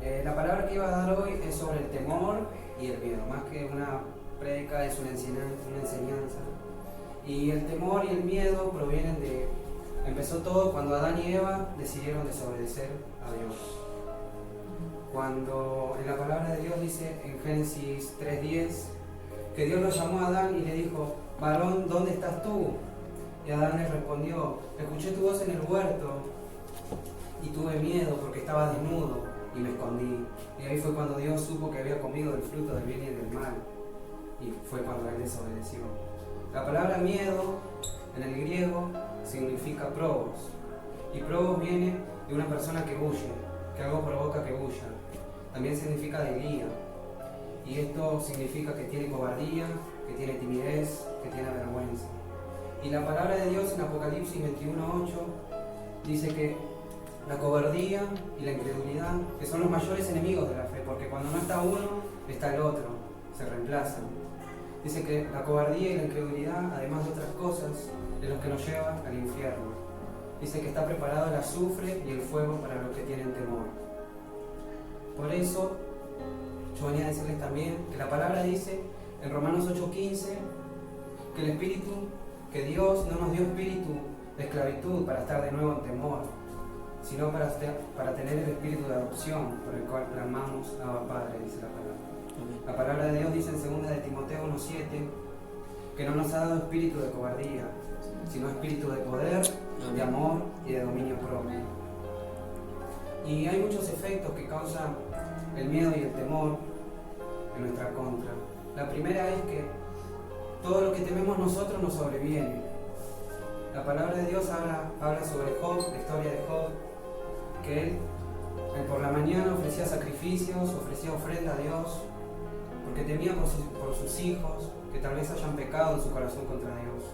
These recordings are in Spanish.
La palabra que iba a dar hoy es sobre el temor y el miedo, más que una prédica, es una enseñanza. Y el temor y el miedo provienen de... Empezó todo cuando Adán y Eva decidieron desobedecer a Dios. Cuando en la palabra de Dios dice en Génesis 3:10 que Dios lo llamó a Adán y le dijo: varón, ¿dónde estás tú? Y Adán le respondió: escuché tu voz en el huerto y tuve miedo porque estaba desnudo y me escondí. Y ahí fue cuando Dios supo que había comido del fruto del bien y del mal, y fue cuando él desobedeció. La palabra miedo en el griego significa probos, y probos viene de una persona que huye, que algo provoca que huya. También significa alegría, y esto significa que tiene cobardía, que tiene timidez, que tiene vergüenza. Y la palabra de Dios en Apocalipsis 21:8 dice que la cobardía y la incredulidad, que son los mayores enemigos de la fe, porque cuando no está uno, está el otro, se reemplazan. Dice que la cobardía y la incredulidad, además de otras cosas, es lo que nos lleva al infierno. Dice que está preparado el azufre y el fuego para los que tienen temor. Por eso, yo venía a decirles también que la palabra dice en Romanos 8:15 que el espíritu, que Dios no nos dio espíritu de esclavitud para estar de nuevo en temor, sino para tener el espíritu de adopción por el cual clamamos Abba Padre, dice la palabra. La palabra de Dios dice en 2 de Timoteo 1:7 que no nos ha dado espíritu de cobardía, sino espíritu de poder, de amor y de dominio propio. Y hay muchos efectos que causan el miedo y el temor en nuestra contra. La primera es que todo lo que tememos nosotros nos sobreviene. La palabra de Dios habla sobre Job, la historia de Job, que él por la mañana ofrecía sacrificios, ofrecía ofrenda a Dios, porque temía por sus hijos, que tal vez hayan pecado en su corazón contra Dios,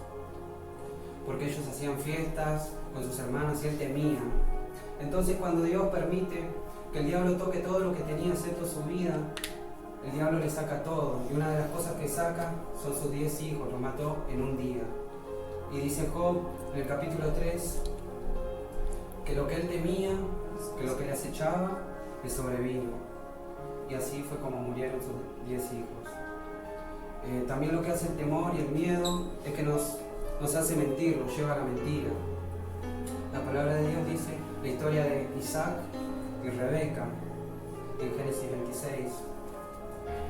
porque ellos hacían fiestas con sus hermanos y él temía. Entonces cuando Dios permite que el diablo toque todo lo que tenía excepto su vida, el diablo le saca todo, y una de las cosas que saca son sus 10 hijos, los mató en un día. Y dice Job en el capítulo 3 que lo que él temía, que lo que le acechaba, le sobrevino. Y así fue como murieron sus 10 hijos. También lo que hace el temor y el miedo es que nos hace mentir, nos lleva a la mentira. La palabra de Dios dice la historia de Isaac y Rebeca en Génesis 26.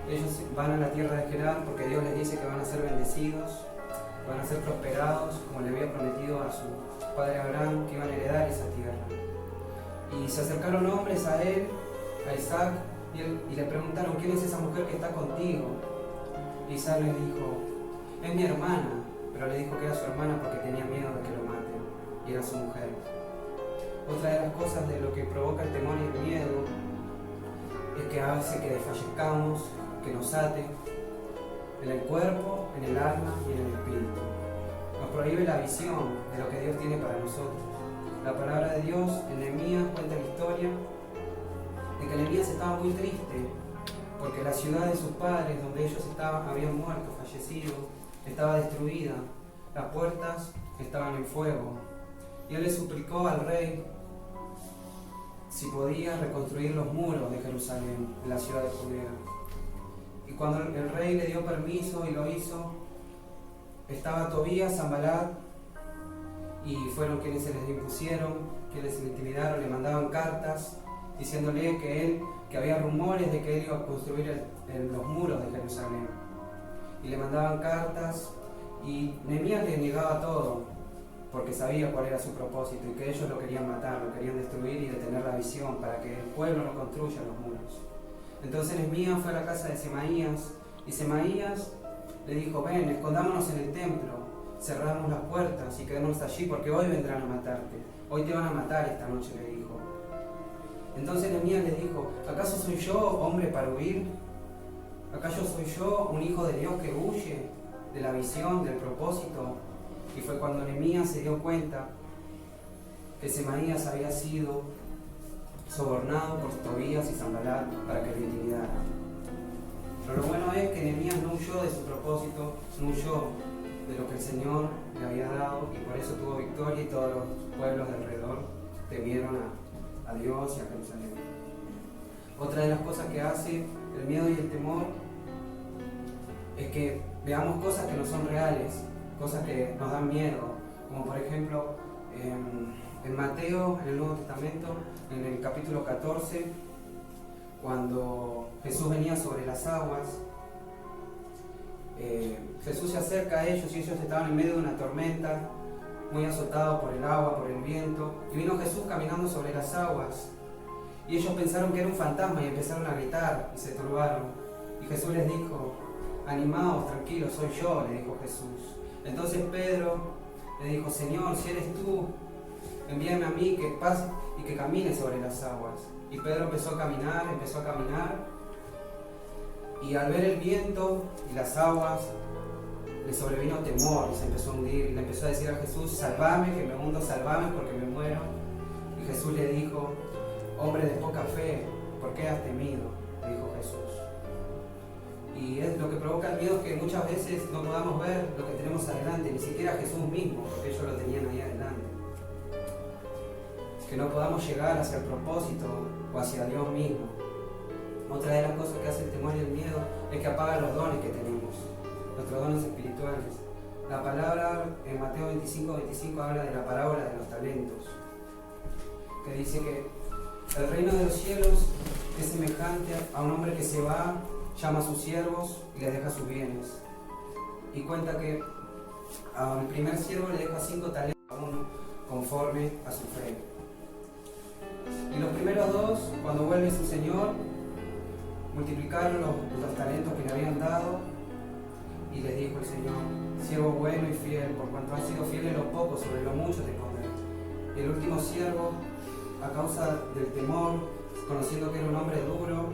Ellos van a la tierra de Gerar porque Dios les dice que van a ser bendecidos, van a ser prosperados, como le había prometido a su padre Abraham, que iban a heredar esa tierra. Y se acercaron hombres a él, a Isaac, y le preguntaron: ¿quién es esa mujer que está contigo? Y Isaac les dijo: es mi hermana, pero le dijo que era su hermana porque tenía miedo de que lo maten, y era su mujer. Otra de las cosas de lo que provoca el temor y el miedo es que hace que desfallezcamos, que nos ate en el cuerpo, en el alma y en el espíritu. Nos prohíbe la visión de lo que Dios tiene para nosotros. La palabra de Dios en Nehemías cuenta la historia de que Nehemías estaba muy triste porque la ciudad de sus padres, donde ellos habían muerto, fallecido, estaba destruida, las puertas estaban en fuego, y él le suplicó al rey si podía reconstruir los muros de Jerusalén, de la ciudad de Judea. Y cuando el rey le dio permiso y lo hizo, estaba Tobías, Sanbalat, y fueron quienes se les impusieron, quienes le intimidaron, le mandaban cartas diciéndole que había rumores de que él iba a construir los muros de Jerusalén. Y le mandaban cartas, y Nehemías le negaba todo, porque sabía cuál era su propósito y que ellos lo querían matar, lo querían destruir y detener la visión para que el pueblo no construya los muros. Entonces Nehemías fue a la casa de Semaías, y Semaías le dijo: ven, escondámonos en el templo, cerramos las puertas y quedémonos allí porque hoy vendrán a matarte, hoy te van a matar esta noche, le dijo. Entonces Nehemías le dijo: ¿acaso soy yo hombre para huir? ¿Acaso soy yo un hijo de Dios que huye de la visión, del propósito? Y fue cuando Nehemías se dio cuenta que Semaías había sido sobornado por Tobías y Sanbalat para que lo intimidaran. Pero lo bueno es que Nehemías no huyó de su propósito, no huyó de lo que el Señor le había dado, y por eso tuvo victoria, y todos los pueblos de alrededor temieron a Dios y a Jerusalén. Otra de las cosas que hace el miedo y el temor es que veamos cosas que no son reales, cosas que nos dan miedo, como por ejemplo en Mateo, en el Nuevo Testamento, en el capítulo 14, cuando Jesús venía sobre las aguas, Jesús se acerca a ellos y ellos estaban en medio de una tormenta, muy azotados por el agua, por el viento, y vino Jesús caminando sobre las aguas, y ellos pensaron que era un fantasma y empezaron a gritar y se turbaron, y Jesús les dijo: animaos, tranquilos, soy yo, le dijo Jesús. Entonces Pedro le dijo: Señor, si eres tú, envíame a mí que pase y que camine sobre las aguas. Y Pedro empezó a caminar, y al ver el viento y las aguas, le sobrevino temor y se empezó a hundir, y le empezó a decir a Jesús: salvame, que me hundo, salvame porque me muero. Y Jesús le dijo: hombre de poca fe, ¿por qué has temido?, le dijo Jesús. Y es lo que provoca el miedo, es que muchas veces no podamos ver lo que tenemos adelante, ni siquiera Jesús mismo, porque ellos lo tenían ahí adelante. Que no podamos llegar hacia el propósito o hacia Dios mismo. Otra de las cosas que hace el temor y el miedo es que apaga los dones que tenemos, nuestros dones espirituales. La palabra en Mateo 25 habla de la parábola de los talentos, que dice que el reino de los cielos es semejante a un hombre que se va, llama a sus siervos y les deja sus bienes. Y cuenta que al primer siervo le deja 5 talentos a uno, conforme a su fe. Y los primeros 2, cuando vuelve su señor, multiplicaron los talentos que le habían dado, y les dijo el Señor: siervo bueno y fiel, por cuanto has sido fiel en lo poco, sobre lo mucho te pondré. Y el último siervo, a causa del temor, conociendo que era un hombre duro,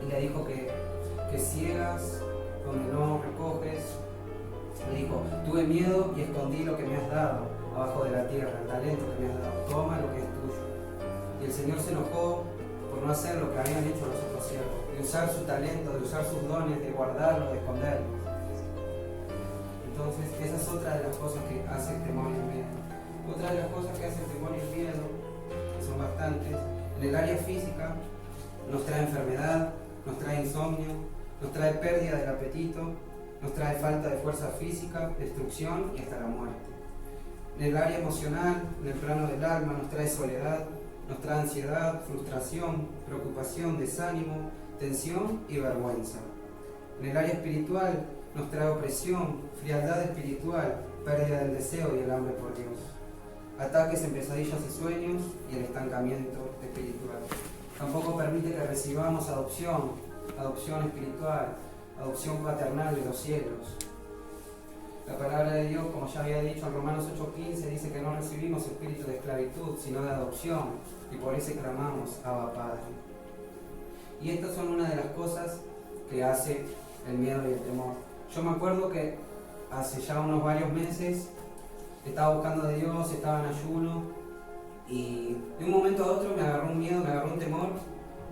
y le dijo que ciegas donde no recoges, le dijo: tuve miedo y escondí lo que me has dado abajo de la tierra, el talento que me has dado, toma lo que es tuyo. Y el Señor se enojó por no hacer lo que habían hecho los otros siervos, de usar su talento, de usar sus dones, de guardarlos, de esconderlos. Entonces, esa es otra de las cosas que hace el temor y el miedo. Otra de las cosas que hace el temor y el miedo, que son bastantes, en el área física, nos trae enfermedad, nos trae insomnio, nos trae pérdida del apetito, nos trae falta de fuerza física, destrucción y hasta la muerte. En el área emocional, en el plano del alma, nos trae soledad, nos trae ansiedad, frustración, preocupación, desánimo, tensión y vergüenza. En el área espiritual nos trae opresión, frialdad espiritual, pérdida del deseo y el hambre por Dios, ataques en pesadillas y sueños y el estancamiento espiritual. Tampoco permite que recibamos adopción espiritual, adopción paternal de los cielos. La palabra de Dios, como ya había dicho en Romanos 8:15, dice que no recibimos espíritu de esclavitud, sino de adopción, y por eso clamamos: Abba, Padre. Y estas son una de las cosas que hace el miedo y el temor. Yo me acuerdo que hace ya unos varios meses estaba buscando de Dios, estaba en ayuno, y de un momento a otro me agarró un miedo, me agarró un temor,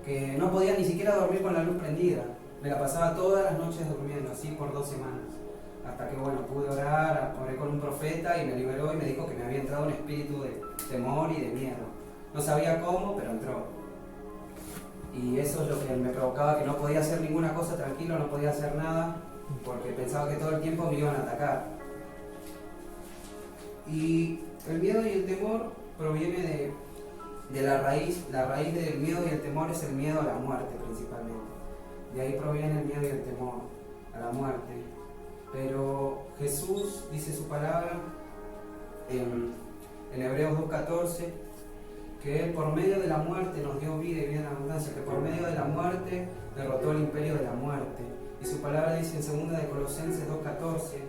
que no podía ni siquiera dormir con la luz prendida. Me la pasaba todas las noches durmiendo, así por 2 semanas. Hasta que pude orar, oré con un profeta y me liberó y me dijo que me había entrado un espíritu de temor y de miedo. No sabía cómo, pero entró. Y eso es lo que me provocaba, que no podía hacer ninguna cosa tranquilo, no podía hacer nada, porque pensaba que todo el tiempo me iban a atacar. Y el miedo y el temor proviene de la raíz del miedo y el temor es el miedo a la muerte principalmente. De ahí proviene el miedo y el temor a la muerte. Pero Jesús dice su palabra en Hebreos 2:14, que Él por medio de la muerte nos dio vida y vida en abundancia, que por medio de la muerte derrotó el imperio de la muerte. Y su palabra dice en 2 de Colosenses 2:14,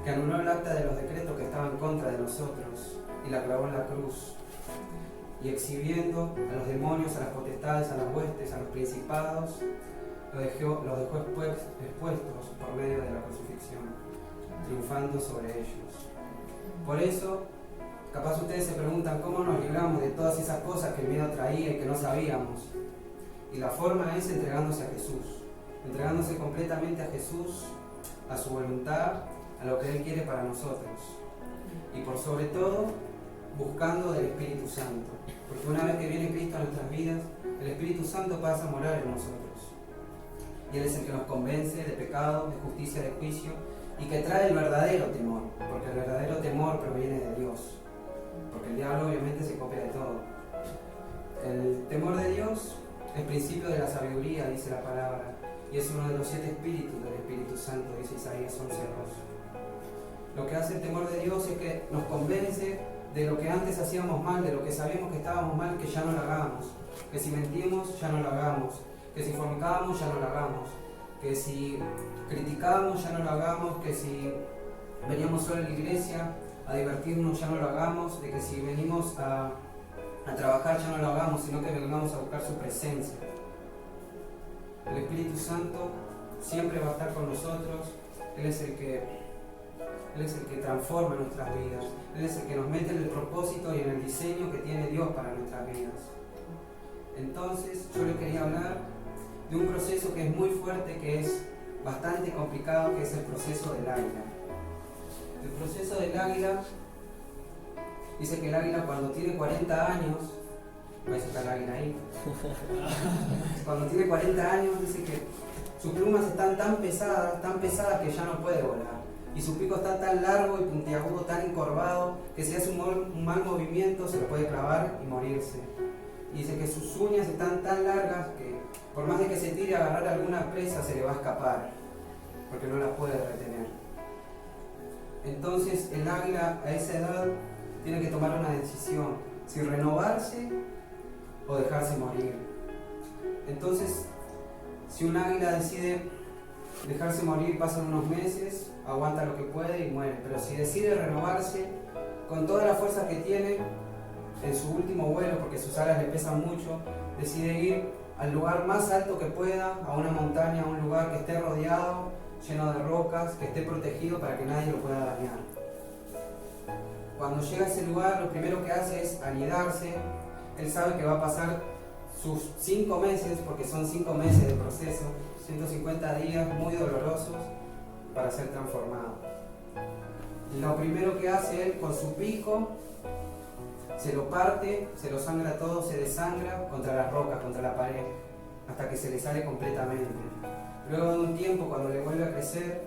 que anuló el acta de los decretos que estaban en contra de nosotros y la clavó en la cruz. Y exhibiendo a los demonios, a las potestades, a las huestes, a los principados, los dejó expuestos por medio de la crucifixión, triunfando sobre ellos. Por eso, capaz ustedes se preguntan cómo nos libramos de todas esas cosas que el miedo traía y que no sabíamos. Y la forma es entregándose a Jesús, entregándose completamente a Jesús, a su voluntad, a lo que Él quiere para nosotros. Y por sobre todo, buscando del Espíritu Santo. Porque una vez que viene Cristo a nuestras vidas, el Espíritu Santo pasa a morar en nosotros. Y Él es el que nos convence de pecado, de justicia, de juicio, y que trae el verdadero temor, porque el verdadero temor proviene de Dios, porque el diablo obviamente se copia de todo. El temor de Dios es principio de la sabiduría, dice la palabra, y es uno de los 7 espíritus del Espíritu Santo, dice Isaías 11:2. Lo que hace el temor de Dios es que nos convence de lo que antes hacíamos mal, de lo que sabíamos que estábamos mal, que ya no lo hagamos, que si mentimos ya no lo hagamos, que si fornicábamos ya no lo hagamos, que si criticábamos ya no lo hagamos, que si veníamos solo a la iglesia a divertirnos ya no lo hagamos, de que si venimos a trabajar ya no lo hagamos, sino que vengamos a buscar su presencia. El Espíritu Santo siempre va a estar con nosotros. Él es el que transforma nuestras vidas. Él es el que nos mete en el propósito y en el diseño que tiene Dios para nuestras vidas. Entonces yo les quería hablar de un proceso que es muy fuerte, que es bastante complicado, que es el proceso del águila. El proceso del águila dice que el águila cuando tiene 40 años, voy a sacar el águila ahí, cuando tiene 40 años dice que sus plumas están tan pesadas que ya no puede volar. Y su pico está tan largo y puntiagudo, tan encorvado, que si hace un mal movimiento se lo puede clavar y morirse. Y dice que sus uñas están tan largas que por más de que se tire a agarrar alguna presa se le va a escapar, porque no la puede retener. Entonces el águila a esa edad tiene que tomar una decisión, si renovarse o dejarse morir. Entonces, si un águila decide dejarse morir, pasan unos meses, aguanta lo que puede y muere. Pero si decide renovarse, con toda la fuerza que tiene en su último vuelo, porque sus alas le pesan mucho, decide ir al lugar más alto que pueda, a una montaña, a un lugar que esté rodeado, lleno de rocas, que esté protegido para que nadie lo pueda dañar. Cuando llega a ese lugar, lo primero que hace es anidarse. Él sabe que va a pasar sus 5 meses, porque son 5 meses de proceso, 150 días muy dolorosos para ser transformado. Y lo primero que hace él con su pico, se lo parte, se lo sangra todo, se desangra contra las rocas, contra la pared, hasta que se le sale completamente. Luego de un tiempo, cuando le vuelve a crecer,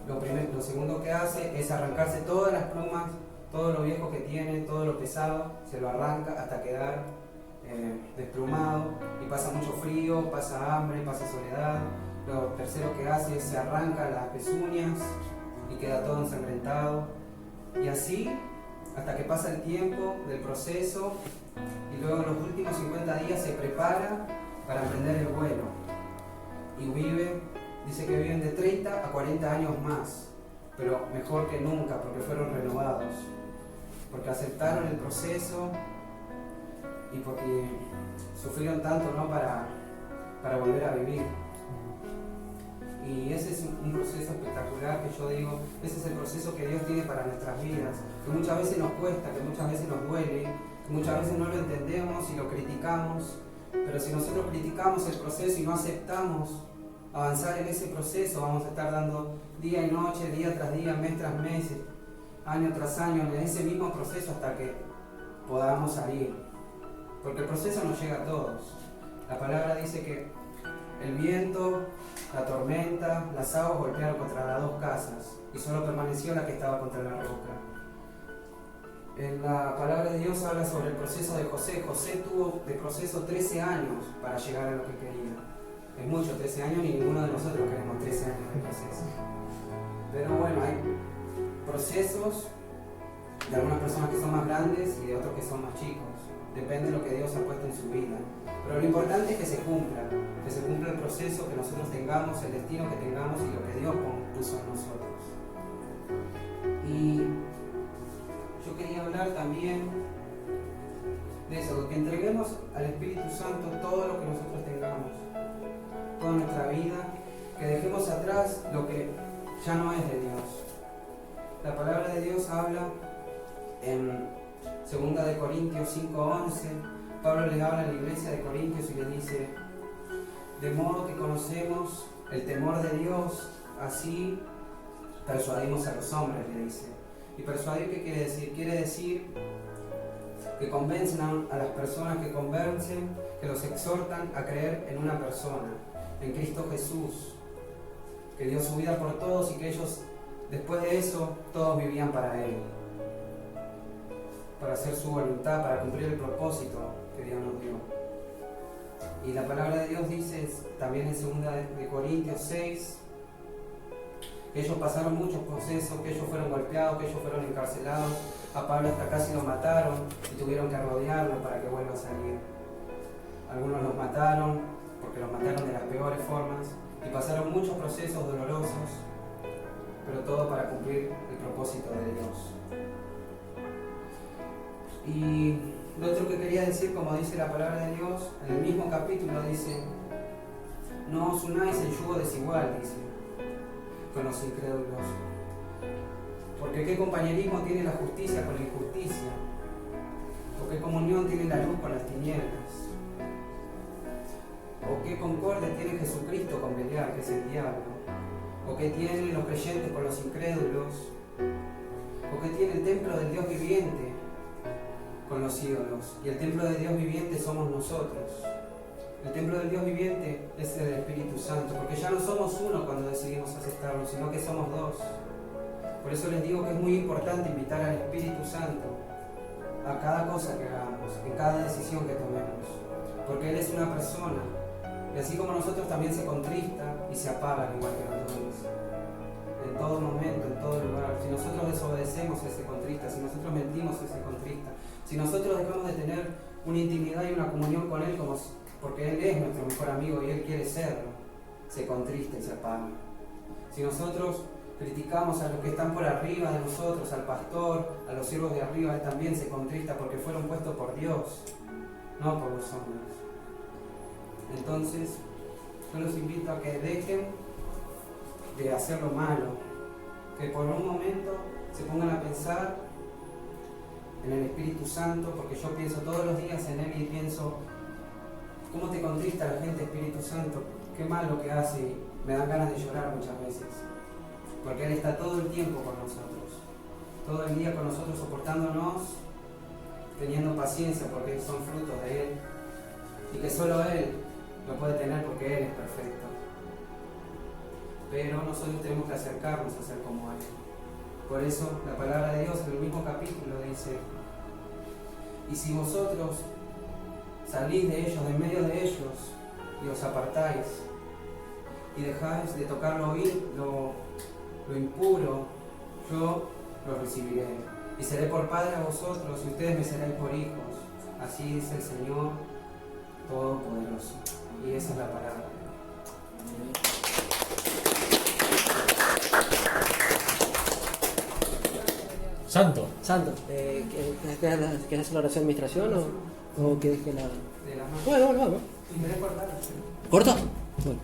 lo segundo que hace es arrancarse todas las plumas, todo lo viejo que tiene, todo lo pesado, se lo arranca hasta quedar desplumado, y pasa mucho frío, pasa hambre, pasa soledad. Lo tercero que hace es se arranca las pezuñas y queda todo ensangrentado, y así hasta que pasa el tiempo del proceso, y luego en los últimos 50 días se prepara para emprender el vuelo y dice que viven de 30 a 40 años más, pero mejor que nunca, porque fueron renovados, porque aceptaron el proceso y porque sufrieron tanto, ¿no?, para volver a vivir. Y ese es un proceso espectacular, que yo digo, ese es el proceso que Dios tiene para nuestras vidas, que muchas veces nos cuesta, que muchas veces nos duele, que muchas veces no lo entendemos y lo criticamos, pero si nosotros criticamos el proceso y no aceptamos avanzar en ese proceso, vamos a estar dando día y noche, día tras día, mes tras mes, año tras año, en ese mismo proceso hasta que podamos salir. Porque el proceso nos llega a todos. La palabra dice que el viento, la tormenta, las aguas golpearon contra las 2 casas y solo permaneció la que estaba contra la roca. En la palabra de Dios habla sobre el proceso de José. José tuvo de proceso 13 años para llegar a lo que quería. Es mucho, 13 años, y ninguno de nosotros queremos 13 años de proceso. Pero bueno, hay procesos de algunas personas que son más grandes y de otros que son más chicos. Depende de lo que Dios ha puesto en su vida. Pero lo importante es que se cumpla el proceso, que nosotros tengamos, el destino que tengamos y lo que Dios puso en nosotros. Y yo quería hablar también de eso, que entreguemos al Espíritu Santo todo lo que nosotros tengamos, toda nuestra vida, que dejemos atrás lo que ya no es de Dios. La palabra de Dios habla en 2 Corintios 5:11, Pablo le habla a la iglesia de Corintios y le dice: de modo que conocemos el temor de Dios, así persuadimos a los hombres, le dice. ¿Y persuadir qué quiere decir? Quiere decir que convencen a las personas, que convencen que los exhortan a creer en una persona, en Cristo Jesús, que dio su vida por todos y que ellos, después de eso, todos vivían para Él, para hacer su voluntad, para cumplir el propósito que Dios nos dio. Y la palabra de Dios dice también en 2 de Corintios 6, que ellos pasaron muchos procesos, que ellos fueron golpeados, que ellos fueron encarcelados. A Pablo hasta casi lo mataron y tuvieron que rodearlo para que vuelva a salir. Algunos los mataron porque los mataron de las peores formas y pasaron muchos procesos dolorosos, pero todo para cumplir el propósito de Dios. Y lo otro que quería decir, como dice la palabra de Dios, en el mismo capítulo dice: no os unáis en yugo desigual, dice, con los incrédulos. Porque qué compañerismo tiene la justicia con la injusticia, o qué comunión tiene la luz con las tinieblas, o qué concordia tiene Jesucristo con Belial, que es el diablo, o qué tienen los creyentes con los incrédulos, o qué tiene el templo del Dios viviente con los ídolos. Y el templo del Dios viviente somos nosotros. El templo del Dios viviente es el Espíritu Santo, porque ya no somos uno cuando decidimos aceptarlo, sino que somos dos. Por eso les digo que es muy importante invitar al Espíritu Santo a cada cosa que hagamos, en cada decisión que tomemos, porque Él es una persona, y así como nosotros también se contrista y se apaga igual que los dones. En todo momento, en todo lugar. Si nosotros desobedecemos, Él se contrista. Si nosotros mentimos, Él se contrista. Si nosotros dejamos de tener una intimidad y una comunión con Él, porque Él es nuestro mejor amigo y Él quiere serlo, se contrista y se apaga. Si nosotros criticamos a los que están por arriba de nosotros, al pastor, a los siervos de arriba, Él también se contrista porque fueron puestos por Dios, no por los hombres. Entonces, yo los invito a que dejen de hacer lo malo, que por un momento se pongan a pensar en el Espíritu Santo, porque yo pienso todos los días en Él y pienso, ¿cómo te contrista la gente, Espíritu Santo? Qué mal lo que hace, y me dan ganas de llorar muchas veces, porque Él está todo el tiempo con nosotros, todo el día con nosotros, soportándonos, teniendo paciencia, porque son frutos de Él, y que solo Él lo puede tener porque Él es perfecto. Pero nosotros tenemos que acercarnos a ser como Él. Por eso la palabra de Dios en el mismo capítulo dice: y si vosotros salís de ellos, de en medio de ellos, y os apartáis, y dejáis de tocar lo impuro, yo lo recibiré, y seré por padre a vosotros, y ustedes me seréis por hijos. Así dice el Señor Todopoderoso. Y esa es la palabra. Santo. ¿Quieres hacer la oración de administración o quieres que la...? De la mano. Bueno, vamos. ¿Y querés cortar? ¿Corta? Bueno.